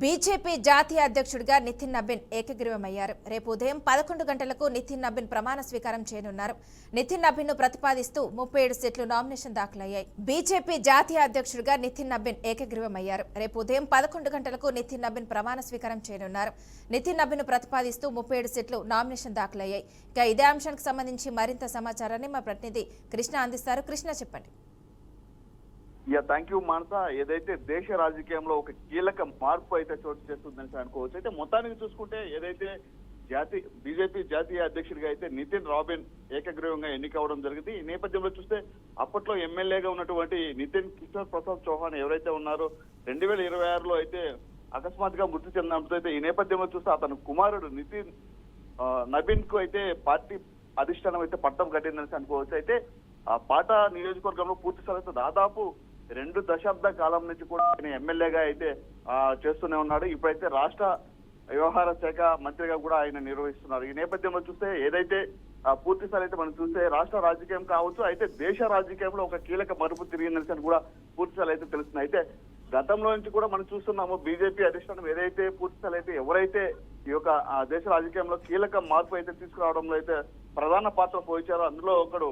BJP జాతీయ అధ్యక్షుడిగా నితిన్ నబీన్ ఏకగ్రీవమయ్యారు. రేపు ఉదయం 11 గంటలకు నితిన్ నబీన్ ప్రమాణ స్వీకారం చేయనున్నారు. నితిన్ నబీన్ ను ప్రతిపాదిస్తూ 37 సీట్లు నామినేషన్ దాఖలయ్యాయి. బీజేపీ జాతీయ అధ్యక్షుడిగా నితిన్ నబీన్ ఏకగ్రీవమయ్యారు. రేపు ఉదయం 11 గంటలకు నితిన్ నబీన్ ప్రమాణ స్వీకారం చేయనున్నారు. నితిన్ నబీన్ ను ప్రతిపాదిస్తూ 37 సీట్లు నామినేషన్ దాఖలయ్యాయి. ఇక ఇదే అంశానికి సంబంధించి మరింత సమాచారాన్ని మా ప్రతినిధి కృష్ణ అందిస్తారు. కృష్ణ, చెప్పండి. థ్యాంక్ యూ మానస. ఏదైతే దేశ రాజకీయంలో ఒక కీలక మార్పు అయితే చోటు చేస్తుందని అనుకోవచ్చు. అయితే మొత్తానికి చూసుకుంటే ఏదైతే బీజేపీ జాతీయ అధ్యక్షుడిగా అయితే నితిన్ నబీన్ ఏకగ్రీవంగా ఎన్నికవడం జరిగింది. ఈ నేపథ్యంలో చూస్తే అప్పట్లో ఎమ్మెల్యేగా ఉన్నటువంటి నితిన్ కిషోర్ ప్రసాద్ చౌహాన్ ఎవరైతే ఉన్నారో 2026లో అయితే అకస్మాత్తుగా మృతి చెందడంతో అయితే ఈ నేపథ్యంలో చూస్తే అతను కుమారుడు నితిన్ నబీన్ కు అయితే పార్టీ అధిష్టానం అయితే పట్టం కట్టిందని అనుకోవచ్చు. అయితే ఆ పాట నియోజకవర్గంలో పూర్తి స్థాయితో దాదాపు 2 దశాబ్ద కాలం నుంచి కూడా ఆయన ఎమ్మెల్యేగా అయితే చేస్తూనే ఉన్నాడు. ఇప్పుడైతే రాష్ట్ర వ్యవహార శాఖ మంత్రిగా కూడా ఆయన నిర్వహిస్తున్నారు. ఈ నేపథ్యంలో చూస్తే ఏదైతే పూర్తి స్థాయి అయితే మనం చూస్తే రాష్ట్ర రాజకీయం కావచ్చు, అయితే దేశ రాజకీయంలో ఒక కీలక మరుపు తిరిగిందని కూడా పూర్తి స్థాయి అయితే తెలుస్తుంది. అయితే గతంలో నుంచి కూడా మనం చూస్తున్నాము బీజేపీ అధిష్టానం ఏదైతే పూర్తి స్థాయి అయితే ఎవరైతే ఈ యొక్క దేశ రాజకీయంలో కీలక మార్పు అయితే తీసుకురావడంలో అయితే ప్రధాన పాత్ర పోయించారో అందులో ఒకడు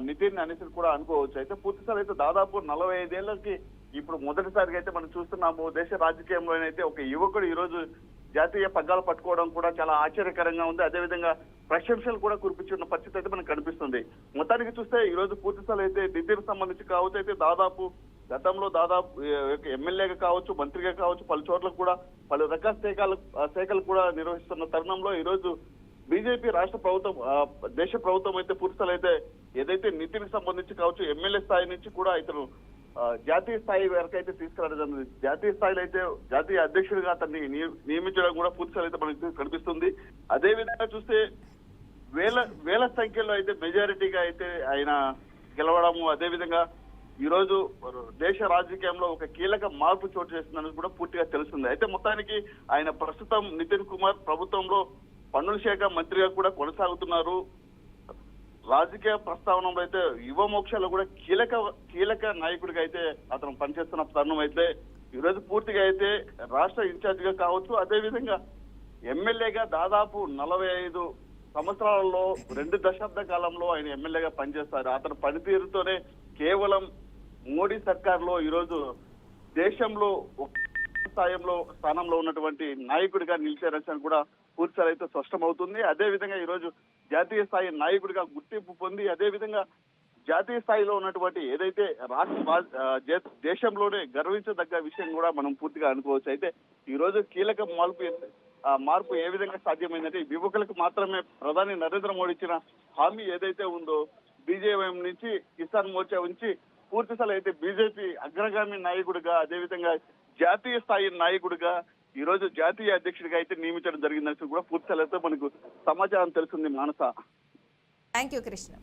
నితిన్ అనేసి కూడా అనుకోవచ్చు. అయితే పూర్తిసారి అయితే దాదాపు 45 ఏళ్లకి ఇప్పుడు మొదటిసారిగా అయితే మనం చూస్తున్నాము దేశ రాజకీయంలోనైతే ఒక యువకుడు ఈ రోజు జాతీయ పగ్గాలు పట్టుకోవడం కూడా చాలా ఆశ్చర్యకరంగా ఉంది. అదేవిధంగా ప్రశంసలు కూడా కురిపించున్న పరిస్థితి అయితే మనకు కనిపిస్తుంది. మొత్తానికి చూస్తే ఈ రోజు పూర్తిసారి అయితే నితిన్ సంబంధించి కావచ్చు అయితే దాదాపు గతంలో ఎమ్మెల్యేగా కావచ్చు, మంత్రిగా కావచ్చు, పలు చోట్ల కూడా పలు రకాల శాఖలు కూడా నిర్వహిస్తున్న తరుణంలో ఈ రోజు బీజేపీ రాష్ట్ర ప్రభుత్వం దేశ ప్రభుత్వం అయితే పూర్తిస్థాయి అయితే ఏదైతే నితిన్ సంబంధించి కావచ్చు ఎమ్మెల్యే స్థాయి నుంచి కూడా ఇతను జాతీయ స్థాయి వరకు అయితే తీసుకురావడం జరిగింది. జాతీయ స్థాయిలో అయితే జాతీయ అధ్యక్షుడిగా అతన్ని నియమించడం కూడా పూర్తిస్థాయి అయితే మనకి కనిపిస్తుంది. అదే విధంగా చూస్తే వేల సంఖ్యలో అయితే మెజారిటీగా అయితే ఆయన గెలవడము, అదేవిధంగా ఈ రోజు దేశ రాజకీయంలో ఒక కీలక మార్పు చోటు చేస్తుందని కూడా పూర్తిగా తెలుస్తుంది. అయితే మొత్తానికి ఆయన ప్రస్తుతం నితిన్ కుమార్ ప్రభుత్వంలో పన్నుల శాఖ మంత్రిగా కూడా కొనసాగుతున్నారు. రాజకీయ ప్రస్తావనలో అయితే యువ మోక్షాలు కూడా కీలక నాయకుడిగా అయితే అతను పనిచేస్తున్న తరుణం అయితే ఈ రోజు పూర్తిగా అయితే రాష్ట్ర ఇన్ఛార్జ్ గా కావచ్చు, అదేవిధంగా ఎమ్మెల్యేగా దాదాపు 45 సంవత్సరాలలో 2 దశాబ్ద కాలంలో ఆయన ఎమ్మెల్యేగా పనిచేస్తారు. అతని పనితీరుతోనే కేవలం మోడీ సర్కార్లో ఈరోజు దేశంలో స్థానంలో ఉన్నటువంటి నాయకుడిగా నిలిచారని కూడా పూర్తిసారి అయితే స్పష్టమవుతుంది. అదేవిధంగా ఈ రోజు జాతీయ స్థాయి నాయకుడిగా గుర్తింపు పొంది అదేవిధంగా జాతీయ స్థాయిలో ఉన్నటువంటి ఏదైతే దేశంలోనే గర్వించదగ్గ విషయం కూడా మనం పూర్తిగా అనుకోవచ్చు. అయితే ఈ రోజు కీలక మార్పు ఏ విధంగా సాధ్యమైందంటే యువకులకు మాత్రమే ప్రధాని నరేంద్ర మోడీ ఇచ్చిన హామీ ఏదైతే ఉందో బీజేపీ నుంచి కిసాన్ మోర్చా ఉంచి పూర్తిస్థాయి అయితే బీజేపీ అగ్రగామి నాయకుడిగా అదేవిధంగా జాతీయ స్థాయి నాయకుడిగా ఈ రోజు జాతీయ అధ్యక్షుడిగా అయితే నియమించడం జరిగిందని కూడా పూర్తిస్థాయితో మనకు సమాచారం తెలుస్తుంది. మానస, థ్యాంక్ యూ కృష్ణ.